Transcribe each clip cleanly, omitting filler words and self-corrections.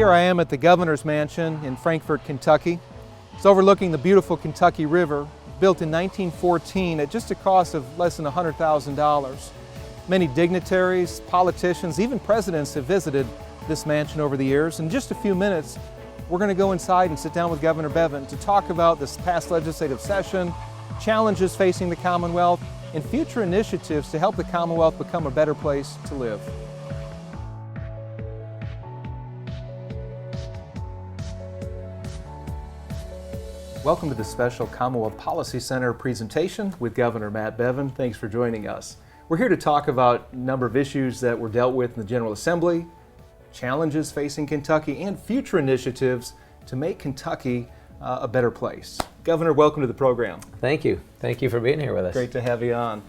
Here I am at the Governor's Mansion in Frankfort, Kentucky. It's overlooking the beautiful Kentucky River, built in 1914 at just a cost of less than $100,000. Many dignitaries, politicians, even presidents have visited this mansion over the years. In just a few minutes, we're going to go inside and sit down with Governor Bevin to talk about this past legislative session, challenges facing the Commonwealth, and future initiatives to help the Commonwealth become a better place to live. Welcome to the special Commonwealth Policy Center presentation with Governor Matt Bevin. Thanks for joining us. We're here to talk about a number of issues that were dealt with in the General Assembly, challenges facing Kentucky, and future initiatives to make Kentucky a better place. Governor, welcome to the program. Thank you. Thank you for being here with us. Great to have you on.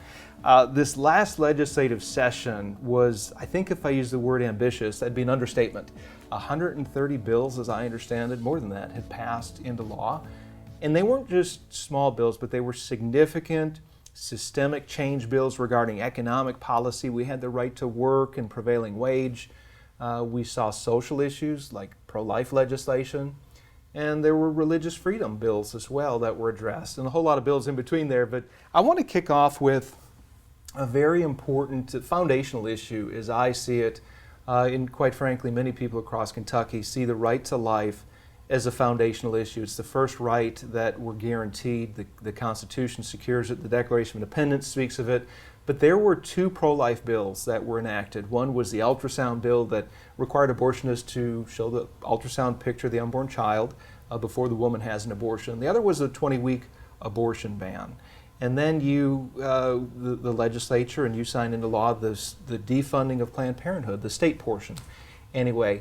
This last legislative session was, I think if I use the word ambitious, that'd be an understatement. 130 bills, as I understand it, more than that, had passed into law. And they weren't just small bills, but they were significant, systemic change bills regarding economic policy. We had the right to work and prevailing wage. We saw social issues like ProLife Legislation. And there were religious freedom bills as well that were addressed, and a whole lot of bills in between there. But I want to kick off with a very important foundational issue as I see it. And quite frankly, many people across Kentucky see the right to life as a foundational issue. It's the first right that we're guaranteed. The Constitution secures it. The Declaration of Independence speaks of it. But there were two pro-life bills that were enacted. One was the ultrasound bill that required abortionists to show the ultrasound picture of the unborn child before the woman has an abortion. The other was a 20-week abortion ban. And then the legislature, and you signed into law the defunding of Planned Parenthood, the state portion. Anyway,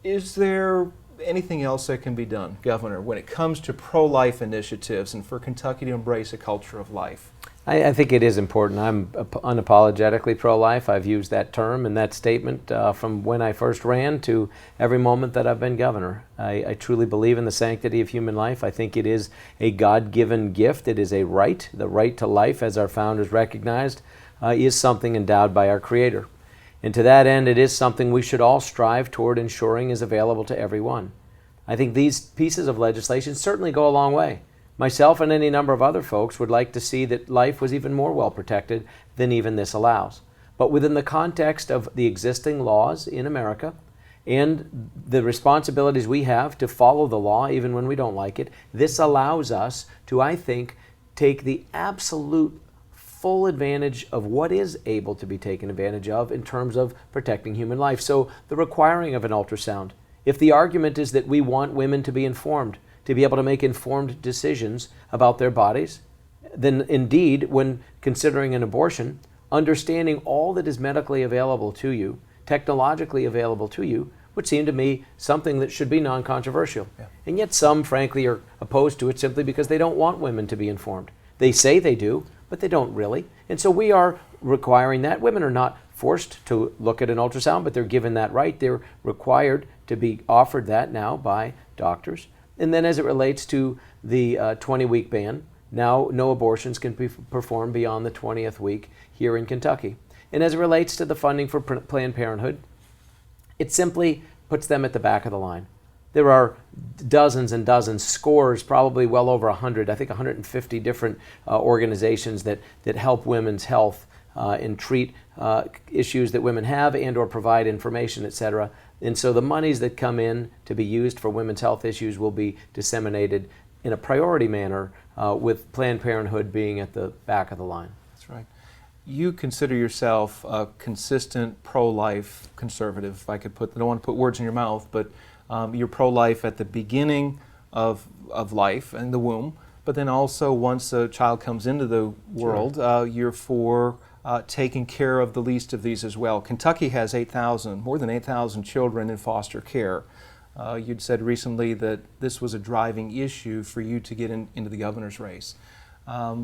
is there anything else that can be done, Governor, when it comes to pro-life initiatives and for Kentucky to embrace a culture of life? I think it is important. I'm unapologetically pro-life. I've used that term and that statement from when I first ran to every moment that I've been governor. I truly believe in the sanctity of human life. I think it is a God-given gift. It is a right. The right to life, as our founders recognized, is something endowed by our Creator. And to that end, it is something we should all strive toward ensuring is available to everyone. I think these pieces of legislation certainly go a long way. Myself and any number of other folks would like to see that life was even more well protected than even this allows. But within the context of the existing laws in America and the responsibilities we have to follow the law even when we don't like it, this allows us to, I think, take the absolute full advantage of what is able to be taken advantage of in terms of protecting human life. So the requiring of an ultrasound. If the argument is that we want women to be informed, to be able to make informed decisions about their bodies, then indeed, when considering an abortion, understanding all that is medically available to you, technologically available to you, would seem to me something that should be non-controversial. Yeah. And yet some, frankly, are opposed to it simply because they don't want women to be informed. They say they do, but they don't really. And so we are requiring that. Women are not forced to look at an ultrasound, but they're given that right. They're required to be offered that now by doctors. And then as it relates to the 20-week ban, now no abortions can be performed beyond the 20th week here in Kentucky. And as it relates to the funding for Planned Parenthood, it simply puts them at the back of the line. There are dozens and dozens, scores, probably well over 100, I think 150 different organizations that help women's health and treat issues that women have and or provide information, etc. And so the monies that come in to be used for women's health issues will be disseminated in a priority manner with Planned Parenthood being at the back of the line. That's right. You consider yourself a consistent pro-life conservative, if I could I don't want to put words in your mouth, but you're pro-life at the beginning of life and the womb, but then also once a child comes into the world, sure. You're for taking care of the least of these as well. Kentucky has more than 8,000 children in foster care. You'd said recently that this was a driving issue for you to get into the governor's race.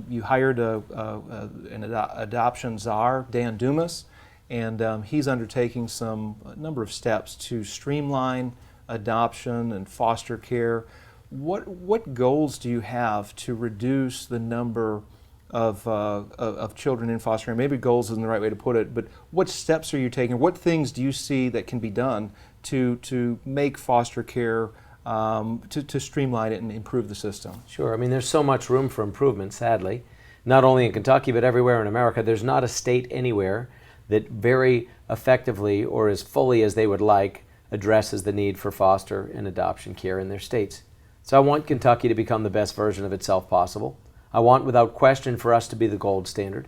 You hired an adoption czar, Dan Dumas, and he's undertaking a number of steps to streamline adoption and foster care. What goals do you have to reduce the number of children in foster care? Maybe goals isn't the right way to put it, but what steps are you taking? What things do you see that can be done to make foster care, to streamline it and improve the system? Sure. I mean, there's so much room for improvement, sadly. Not only in Kentucky, but everywhere in America. There's not a state anywhere that very effectively or as fully as they would like addresses the need for foster and adoption care in their states. So I want Kentucky to become the best version of itself possible. I want, without question, for us to be the gold standard.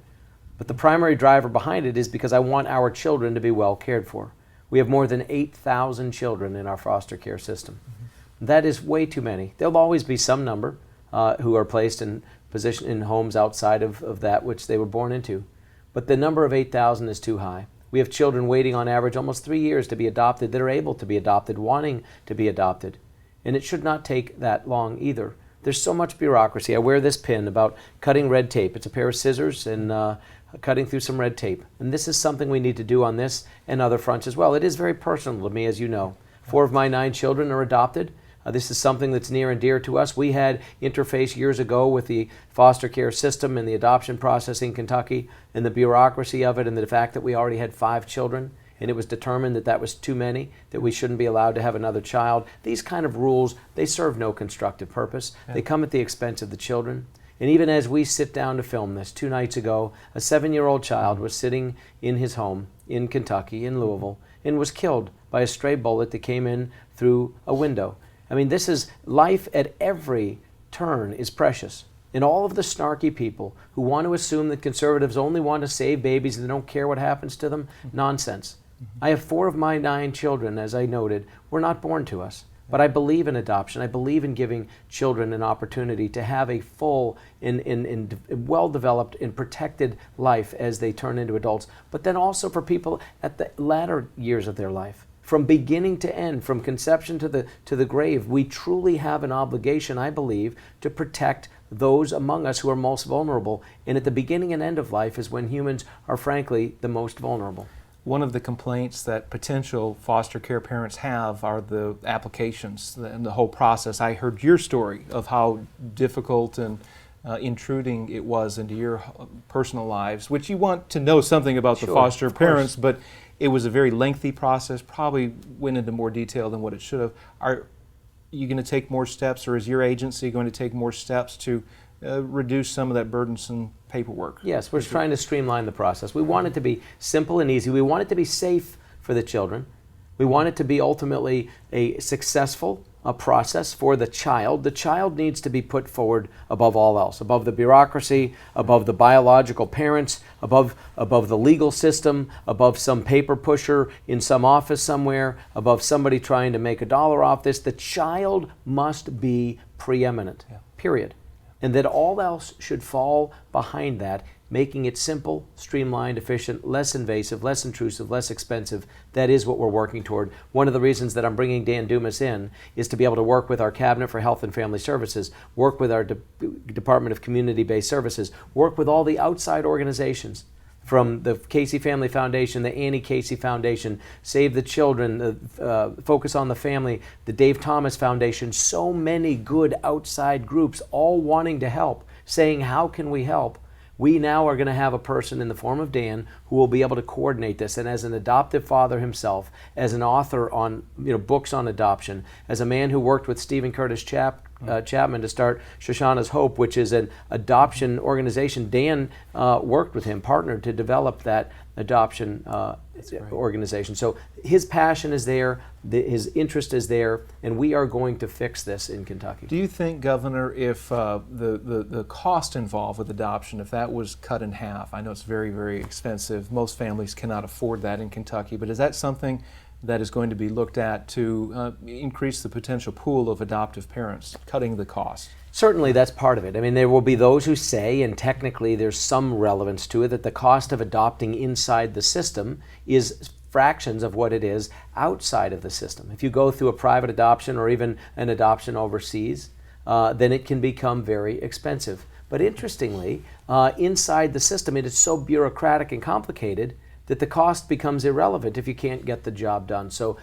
But the primary driver behind it is because I want our children to be well cared for. We have more than 8,000 children in our foster care system. Mm-hmm. That is way too many. There'll always be some number who are placed in homes outside of that which they were born into. But the number of 8,000 is too high. We have children waiting on average almost 3 years to be adopted that are able to be adopted, wanting to be adopted. And it should not take that long either. There's so much bureaucracy. I wear this pin about cutting red tape. It's a pair of scissors and cutting through some red tape. And this is something we need to do on this and other fronts as well. It is very personal to me, as you know. 4 of my 9 children are adopted. This is something that's near and dear to us. We had interface years ago with the foster care system and the adoption process in Kentucky and the bureaucracy of it and the fact that we already had 5 children and it was determined that that was too many, that we shouldn't be allowed to have another child. These kind of rules, they serve no constructive purpose. Yeah. They come at the expense of the children. And even as we sit down to film this, 2 nights ago, a 7-year-old child was sitting in his home in Kentucky, in Louisville, and was killed by a stray bullet that came in through a window. I mean, this is life at every turn is precious. And all of the snarky people who want to assume that conservatives only want to save babies and they don't care what happens to them, nonsense. I have 4 of my 9 children, as I noted, were not born to us. But I believe in adoption. I believe in giving children an opportunity to have a full and well-developed and protected life as they turn into adults. But then also for people at the latter years of their life. From beginning to end, from conception to the grave, we truly have an obligation, I believe, to protect those among us who are most vulnerable. And at the beginning and end of life is when humans are, frankly, the most vulnerable. One of the complaints that potential foster care parents have are the applications and the whole process. I heard your story of how difficult and intruding it was into your personal lives, which you want to know something about the foster parents, but it was a very lengthy process, probably went into more detail than what it should have. Are you going to take more steps, or is your agency going to take more steps to reduce some of that burdensome paperwork? Yes, we're trying to streamline the process. We want it to be simple and easy. We want it to be safe for the children. We want it to be ultimately a successful process for the child. The child needs to be put forward above all else, above the bureaucracy, above the biological parents, above the legal system, above some paper pusher in some office somewhere, above somebody trying to make $1 off this. The child must be preeminent, period. And that all else should fall behind that, making it simple, streamlined, efficient, less invasive, less intrusive, less expensive. That is what we're working toward. One of the reasons that I'm bringing Dan Dumas in is to be able to work with our Cabinet for Health and Family Services, work with our Department of Community-Based Services, work with all the outside organizations, from the Casey Family Foundation, the Annie Casey Foundation, Save the Children, Focus on the Family, the Dave Thomas Foundation, so many good outside groups all wanting to help, saying, how can we help? We now are going to have a person in the form of Dan who will be able to coordinate this. And as an adoptive father himself, as an author on books on adoption, as a man who worked with Stephen Curtis Chapman to start Shoshana's Hope, which is an adoption organization, Dan worked with him, partnered to develop that adoption organization. So his passion is there, his interest is there, and we are going to fix this in Kentucky. Do you think, Governor, if the cost involved with adoption, if that was cut in half? I know it's very, very expensive. Most families cannot afford that in Kentucky, but is that something that is going to be looked at to increase the potential pool of adoptive parents, cutting the cost? Certainly that's part of it. I mean, there will be those who say, and technically there's some relevance to it, that the cost of adopting inside the system is fractions of what it is outside of the system. If you go through a private adoption or even an adoption overseas, then it can become very expensive. But interestingly, inside the system, it is so bureaucratic and complicated that the cost becomes irrelevant if you can't get the job done. So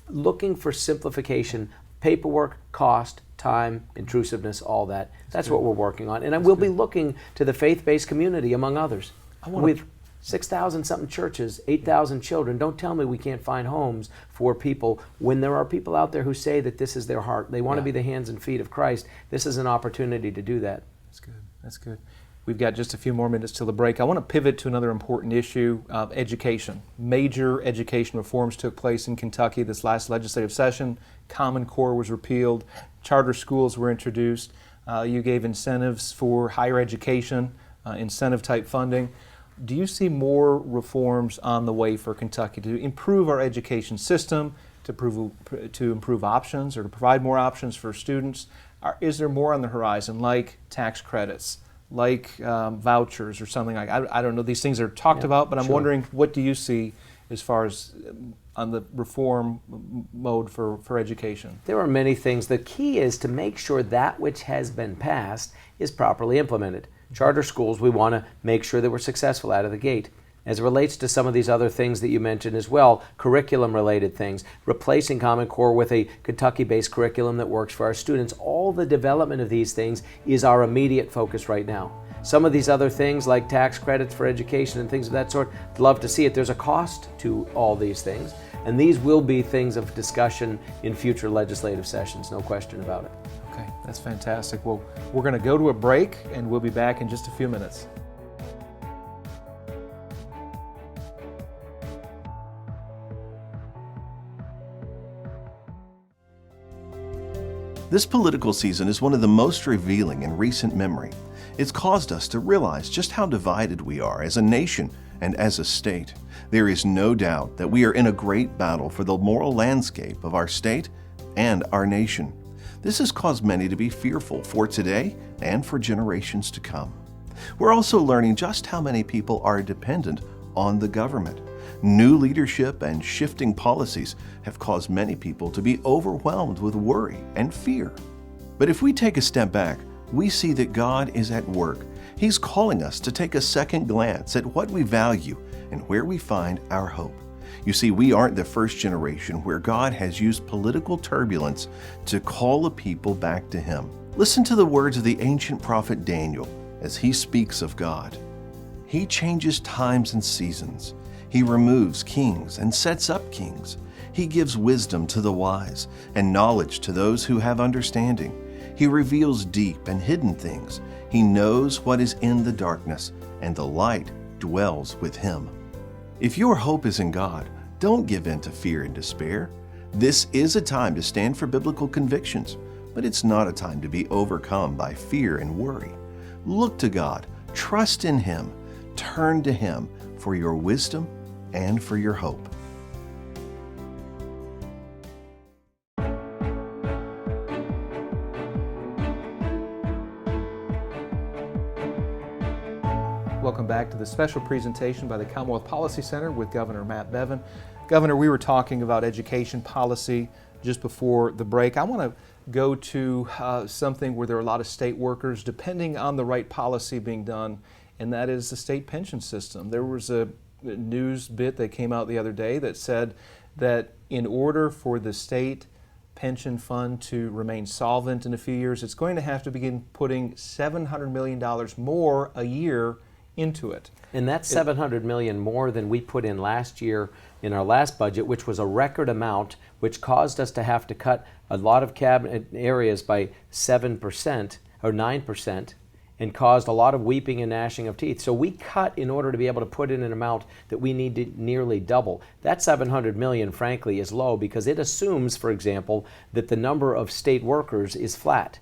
looking for simplification, paperwork, cost, time, intrusiveness, all that. That's what we're working on. And I will be looking to the faith-based community, among others. I want 6,000 something churches, 8,000 children. Don't tell me we can't find homes for people when there are people out there who say that this is their heart. They want to be the hands and feet of Christ. This is an opportunity to do that. That's good. That's good. We've got just a few more minutes till the break. I want to pivot to another important issue, education. Major education reforms took place in Kentucky this last legislative session. Common Core was repealed. Charter schools were introduced. You gave incentives for higher education, incentive-type funding. Do you see more reforms on the way for Kentucky to improve our education system, to improve options, or to provide more options for students? Is there more on the horizon, like tax credits, like vouchers or something like I don't know. These things are talked about, but I'm wondering, what do you see as far as on the reform mode for education? There are many things. The key is to make sure that which has been passed is properly implemented. Charter schools, we want to make sure that we're successful out of the gate. As it relates to some of these other things that you mentioned as well, curriculum-related things, replacing Common Core with a Kentucky-based curriculum that works for our students, all the development of these things is our immediate focus right now. Some of these other things like tax credits for education and things of that sort, I'd love to see it. There's a cost to all these things, and these will be things of discussion in future legislative sessions, no question about it. Okay, that's fantastic. Well, we're going to go to a break, and we'll be back in just a few minutes. This political season is one of the most revealing in recent memory. It's caused us to realize just how divided we are as a nation and as a state. There is no doubt that we are in a great battle for the moral landscape of our state and our nation. This has caused many to be fearful for today and for generations to come. We're also learning just how many people are dependent on the government. New leadership and shifting policies have caused many people to be overwhelmed with worry and fear. But if we take a step back, we see that God is at work. He's calling us to take a second glance at what we value and where we find our hope. You see, we aren't the first generation where God has used political turbulence to call a people back to Him. Listen to the words of the ancient prophet Daniel as he speaks of God. He changes times and seasons. He removes kings and sets up kings. He gives wisdom to the wise and knowledge to those who have understanding. He reveals deep and hidden things. He knows what is in the darkness, and the light dwells with Him. If your hope is in God, don't give in to fear and despair. This is a time to stand for biblical convictions, but it's not a time to be overcome by fear and worry. Look to God, trust in Him, turn to Him for your wisdom and for your hope. Welcome back to the special presentation by the Commonwealth Policy Center with Governor Matt Bevin. Governor, we were talking about education policy just before the break. I want to go to something where there are a lot of state workers depending on the right policy being done, and that is the state pension system. There was a news bit that came out the other day that said that in order for the state pension fund to remain solvent in a few years, it's going to have to begin putting $700 million more a year into it. And that's $700 million more than we put in last year in our last budget, which was a record amount, which caused us to have to cut a lot of cabinet areas by 7% or 9%. And caused a lot of weeping and gnashing of teeth. So we cut in order to be able to put in an amount that we need to nearly double. That $700 million, frankly, is low because it assumes, for example, that the number of state workers is flat.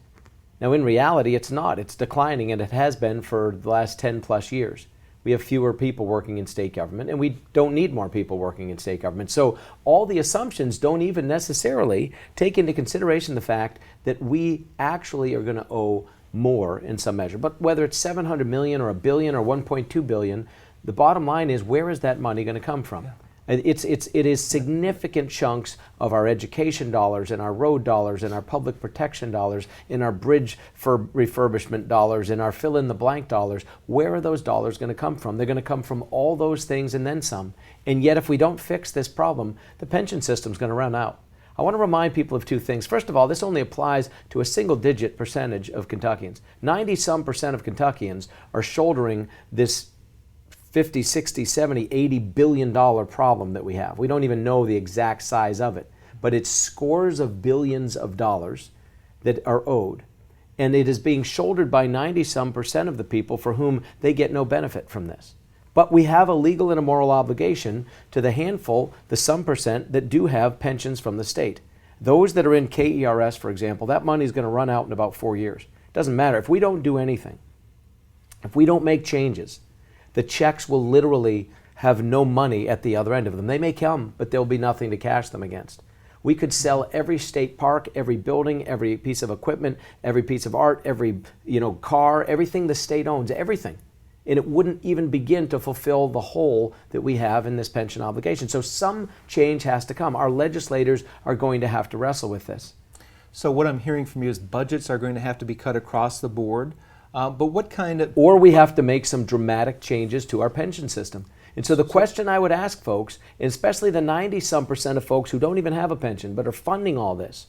Now, in reality, it's not. It's declining, and it has been for the last 10 plus years. We have fewer people working in state government, and we don't need more people working in state government. So all the assumptions don't even necessarily take into consideration the fact that we actually are going to owe more in some measure. But whether it's $700 million or $1 billion or $1.2 billion, the bottom line is, where is that money going to come from? It is significant chunks of our education dollars and our road dollars and our public protection dollars and our bridge for refurbishment dollars and our fill-in-the-blank dollars. Where are those dollars going to come from? They're going to come from all those things and then some. And yet, if we don't fix this problem, the pension system's going to run out. I want to remind people of two things. First of all, this only applies to a single-digit percentage of Kentuckians. 90-some% of Kentuckians are shouldering this 50, 60, 70, 80 billion dollar problem that we have. We don't even know the exact size of it, but it's scores of billions of dollars that are owed. And it is being shouldered by 90-some% of the people for whom they get no benefit from this. But we have a legal and a moral obligation to the handful, the some percent, that do have pensions from the state. Those that are in KERS, for example, that money is going to run out in about 4 years. It doesn't matter. If we don't do anything, if we don't make changes, the checks will literally have no money at the other end of them. They may come, but there'll be nothing to cash them against. We could sell every state park, every building, every piece of equipment, every piece of art, every car, everything the state owns, everything. And it wouldn't even begin to fulfill the hole that we have in this pension obligation. So some change has to come. Our legislators are going to have to wrestle with this. So what I'm hearing from you is budgets are going to have to be cut across the board. But what kind of... Or we have to make some dramatic changes to our pension system. And so the question I would ask folks, and especially the 90-some% of folks who don't even have a pension but are funding all this,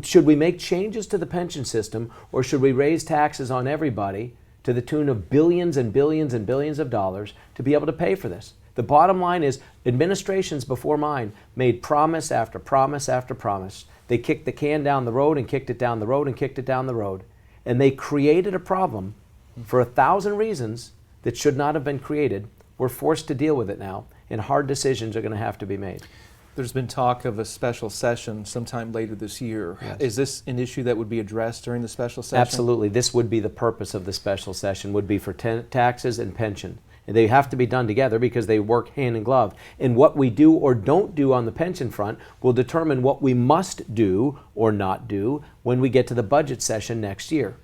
should we make changes to the pension system, or should we raise taxes on everybody to the tune of billions and billions and billions of dollars to be able to pay for this? The bottom line is administrations before mine made promise after promise after promise. They kicked the can down the road and kicked it down the road and kicked it down the road. And they created a problem for 1,000 reasons that should not have been created. We're forced to deal with it now, and hard decisions are going to have to be made. There's been talk of a special session sometime later this year. Yes. Is this an issue that would be addressed during the special session? Absolutely. This would be the purpose of the special session, would be for taxes and pension. And they have to be done together because they work hand in glove. And what we do or don't do on the pension front will determine what we must do or not do when we get to the budget session next year.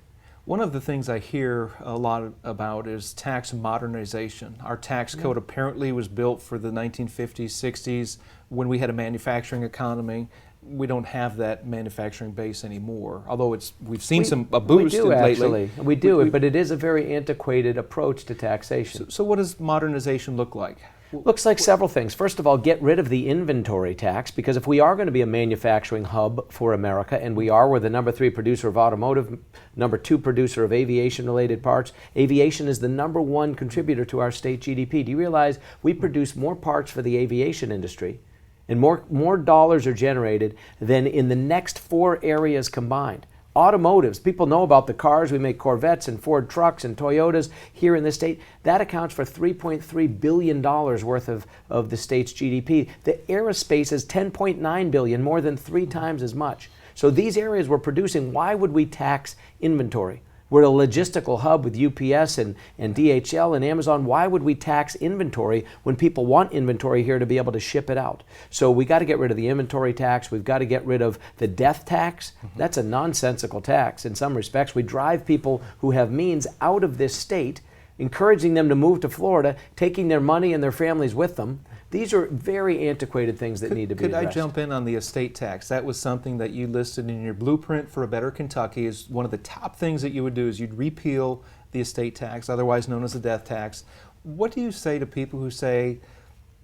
One of the things I hear a lot about is tax modernization. Our tax code apparently was built for the 1950s, 60s, when we had a manufacturing economy. We don't have that manufacturing base anymore, although we've seen a boost lately. Actually. We do, but it is a very antiquated approach to taxation. So what does modernization look like? Looks like several things. First of all, get rid of the inventory tax, because if we are going to be a manufacturing hub for America, and we're the number 3 producer of automotive, number 2 producer of aviation-related parts. Aviation is the number 1 contributor to our state GDP. Do you realize we produce more parts for the aviation industry, and more dollars are generated than in the next 4 areas combined? Automotives, people know about the cars. We make Corvettes and Ford trucks and Toyotas here in the state. That accounts for $3.3 billion worth of the state's GDP. The aerospace is $10.9 billion, more than 3 times as much. So these areas we're producing, why would we tax inventory? We're a logistical hub with UPS and DHL and Amazon. Why would we tax inventory when people want inventory here to be able to ship it out? So we got to get rid of the inventory tax. We've got to get rid of the death tax. That's a nonsensical tax in some respects. We drive people who have means out of this state, encouraging them to move to Florida, taking their money and their families with them. These are very antiquated things that need to be addressed. Could I jump in on the estate tax? That was something that you listed in your blueprint for a better Kentucky as one of the top things that you would do is you'd repeal the estate tax, otherwise known as the death tax. What do you say to people who say,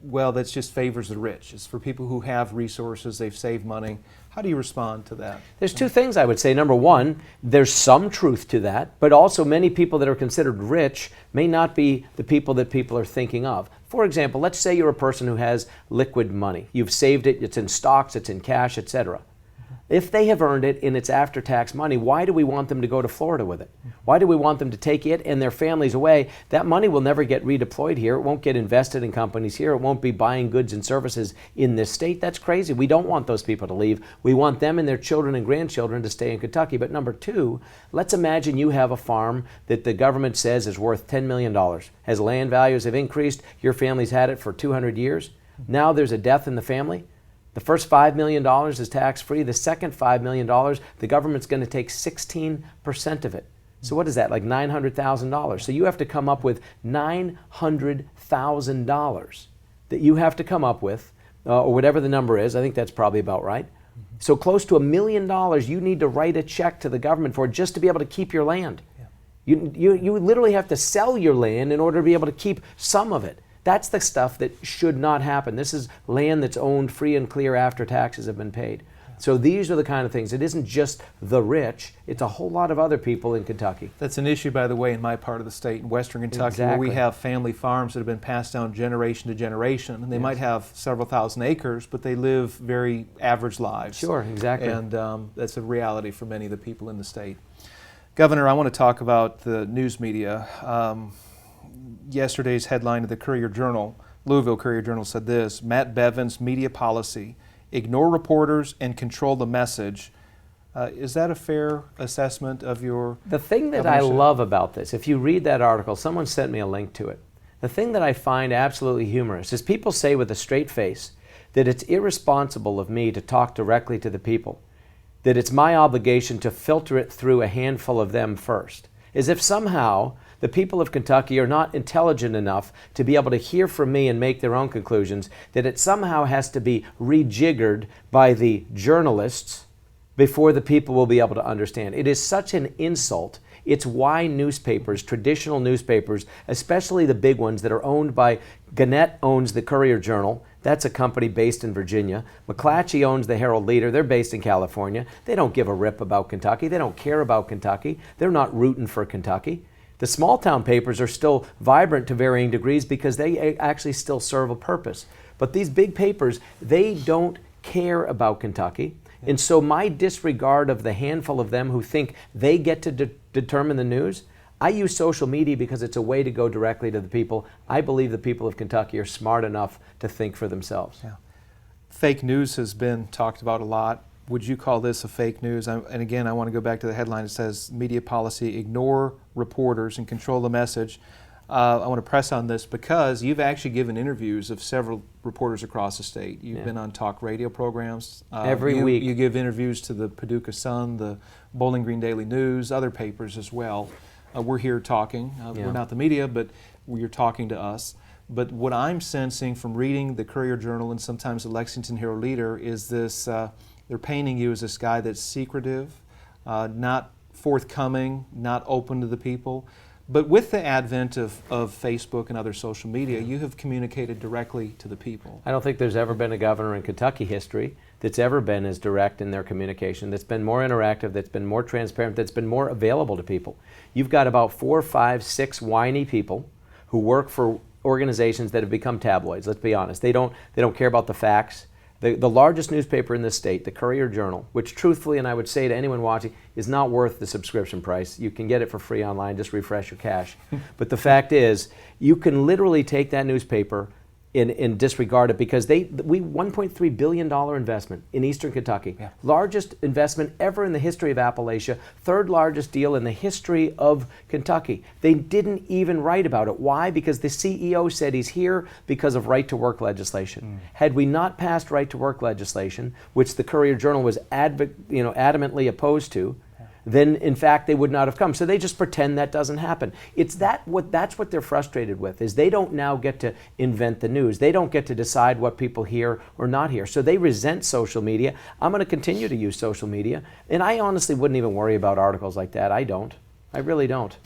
well, that just favors the rich? It's for people who have resources, they've saved money. How do you respond to that? There's 2 things I would say. Number 1, there's some truth to that, but also many people that are considered rich may not be the people that people are thinking of. For example, let's say you're a person who has liquid money. You've saved it, it's in stocks, it's in cash, etc. If they have earned it and it's after-tax money, why do we want them to go to Florida with it? Why do we want them to take it and their families away? That money will never get redeployed here. It won't get invested in companies here. It won't be buying goods and services in this state. That's crazy. We don't want those people to leave. We want them and their children and grandchildren to stay in Kentucky. But number 2, let's imagine you have a farm that the government says is worth $10 million. As land values have increased, your family's had it for 200 years. Now there's a death in the family. The first $5 million is tax-free. The second $5 million, the government's going to take 16% of it. So what is that, like $900,000? So you have to come up with $900,000 that you have to come up with, or whatever the number is. I think that's probably about right. So close to $1 million you need to write a check to the government for just to be able to keep your land. You literally have to sell your land in order to be able to keep some of it. That's the stuff that should not happen. This is land that's owned free and clear after taxes have been paid. So these are the kind of things. It isn't just the rich, it's a whole lot of other people in Kentucky. That's an issue, by the way, in my part of the state, in western Kentucky, where we have family farms that have been passed down generation to generation. And they might have several thousand acres, but they live very average lives. Sure, exactly. And that's a reality for many of the people in the state. Governor, I want to talk about the news media. Yesterday's headline of the Courier-Journal, Louisville Courier-Journal, said this: Matt Bevin's media policy, ignore reporters and control the message. Is that a fair assessment of your The thing that I love about this, if you read that article, someone sent me a link to it. The thing that I find absolutely humorous is people say with a straight face that it's irresponsible of me to talk directly to the people, that it's my obligation to filter it through a handful of them first, as if somehow the people of Kentucky are not intelligent enough to be able to hear from me and make their own conclusions, that it somehow has to be rejiggered by the journalists before the people will be able to understand. It is such an insult. It's why newspapers, traditional newspapers, especially the big ones that are owned by, Gannett owns the Courier-Journal. That's a company based in Virginia. McClatchy owns the Herald-Leader. They're based in California. They don't give a rip about Kentucky. They don't care about Kentucky. They're not rooting for Kentucky. The small town papers are still vibrant to varying degrees because they actually still serve a purpose. But these big papers, they don't care about Kentucky. And so my disregard of the handful of them who think they get to determine the news, I use social media because it's a way to go directly to the people. I believe the people of Kentucky are smart enough to think for themselves. Yeah. Fake news has been talked about a lot. Would you call this a fake news? And again, I want to go back to the headline. It says, media policy, ignore reporters and control the message. I want to press on this because you've actually given interviews of several reporters across the state. You've been on talk radio programs. Every week. You give interviews to the Paducah Sun, the Bowling Green Daily News, other papers as well. We're here talking. We're not the media, but you're talking to us. But what I'm sensing from reading the Courier-Journal and sometimes the Lexington Herald-Leader is this, they're painting you as this guy that's secretive, not forthcoming, not open to the people. But with the advent of Facebook and other social media, you have communicated directly to the people. I don't think there's ever been a governor in Kentucky history that's ever been as direct in their communication, that's been more interactive, that's been more transparent, that's been more available to people. You've got about 4, 5, 6 whiny people who work for organizations that have become tabloids, let's be honest. They don't care about the facts. The largest newspaper in this state, the Courier-Journal, which truthfully, and I would say to anyone watching, is not worth the subscription price. You can get it for free online, just refresh your cache. But the fact is, you can literally take that newspaper and disregard it because we $1.3 billion investment in Eastern Kentucky. Yeah. Largest investment ever in the history of Appalachia, third largest deal in the history of Kentucky. They didn't even write about it. Why? Because the CEO said he's here because of right-to-work legislation. Had we not passed right-to-work legislation, which the Courier-Journal was adamantly opposed to, then in fact they would not have come. So they just pretend that doesn't happen. That's what they're frustrated with, is they don't now get to invent the news. They don't get to decide what people hear or not hear. So they resent social media. I'm going to continue to use social media. And I honestly wouldn't even worry about articles like that. I don't. I really don't.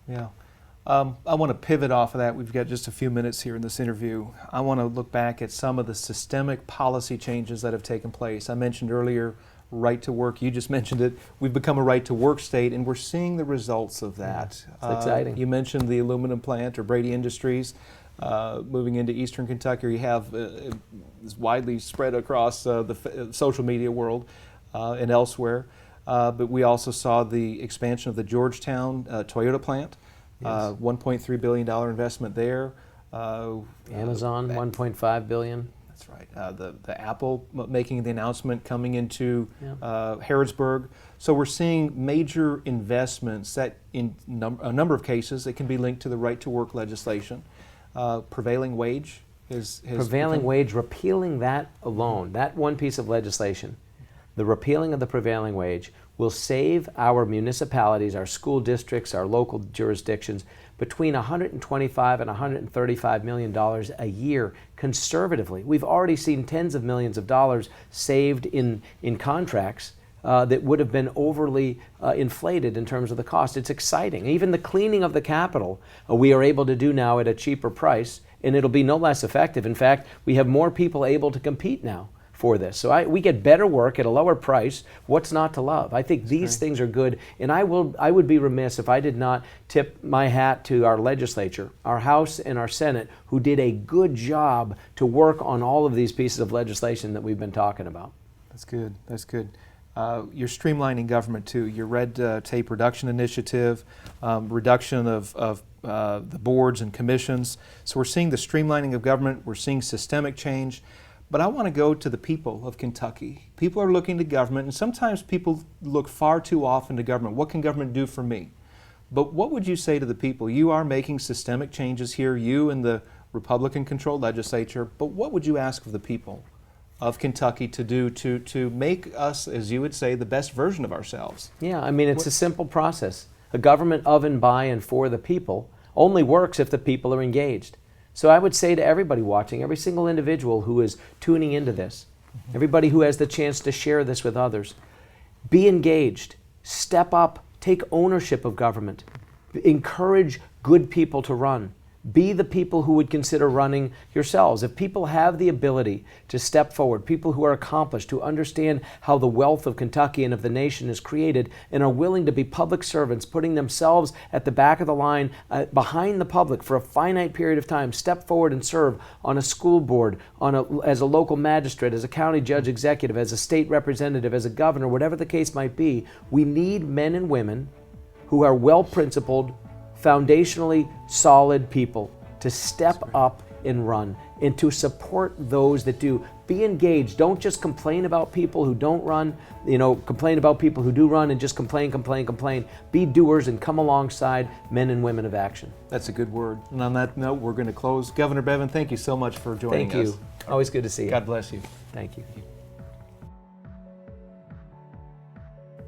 Yeah. I want to pivot off of that. We've got just a few minutes here in this interview. I want to look back at some of the systemic policy changes that have taken place. I mentioned earlier right to work. You just mentioned it. We've become a right to work state, and we're seeing the results of that. It's exciting. You mentioned the aluminum plant or Brady Industries moving into Eastern Kentucky. You have it's widely spread across the social media world and elsewhere. But we also saw the expansion of the Georgetown Toyota plant. Yes. $1.3 billion investment there. Amazon, $1.5 billion. That's right. The Apple making the announcement coming into Harrodsburg. So we're seeing major investments that in a number of cases it can be linked to the right to work legislation. Prevailing wage Prevailing wage, repealing that alone, that one piece of legislation, the repealing of the prevailing wage will save our municipalities, our school districts, our local jurisdictions between $125 and $135 million a year conservatively. We've already seen tens of millions of dollars saved in contracts that would have been overly inflated in terms of the cost. It's exciting. Even the cleaning of the Capitol we are able to do now at a cheaper price, and it'll be no less effective. In fact, we have more people able to compete now for this. So we get better work at a lower price. What's not to love? I think these things are good, and I would be remiss if I did not tip my hat to our legislature, our House and our Senate, who did a good job to work on all of these pieces of legislation that we've been talking about. That's good. That's good. You're streamlining government too. Your red tape reduction initiative, reduction of the boards and commissions. So we're seeing the streamlining of government. We're seeing systemic change. But I want to go to the people of Kentucky. People are looking to government, and sometimes people look far too often to government. What can government do for me? But what would you say to the people? You are making systemic changes here, you and the Republican-controlled legislature, but what would you ask of the people of Kentucky to do to make us, as you would say, the best version of ourselves? Yeah, I mean, it's a simple process. A government of and by and for the people only works if the people are engaged. So I would say to everybody watching, every single individual who is tuning into this, everybody who has the chance to share this with others, be engaged, step up, take ownership of government, encourage good people to run. Be the people who would consider running yourselves. If people have the ability to step forward, people who are accomplished, who understand how the wealth of Kentucky and of the nation is created, and are willing to be public servants, putting themselves at the back of the line behind the public for a finite period of time, step forward and serve on a school board, as a local magistrate, as a county judge executive, as a state representative, as a governor, whatever the case might be. We need men and women who are well-principled, foundationally solid people to step up and run, and to support those that do. Be engaged. Don't just complain about people who don't run, complain about people who do run and just complain. Be doers and come alongside men and women of action. That's a good word. And on that note, we're going to close. Governor Bevin, thank you so much for joining us. Thank you. Always good to see you. God bless you. Thank you.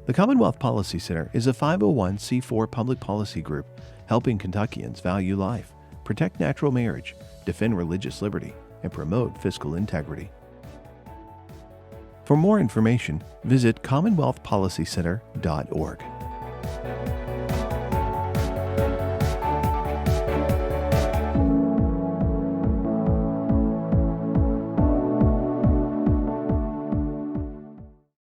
The Commonwealth Policy Center is a 501c4 public policy group helping Kentuckians value life, protect natural marriage, defend religious liberty, and promote fiscal integrity. For more information, visit commonwealthpolicycenter.org.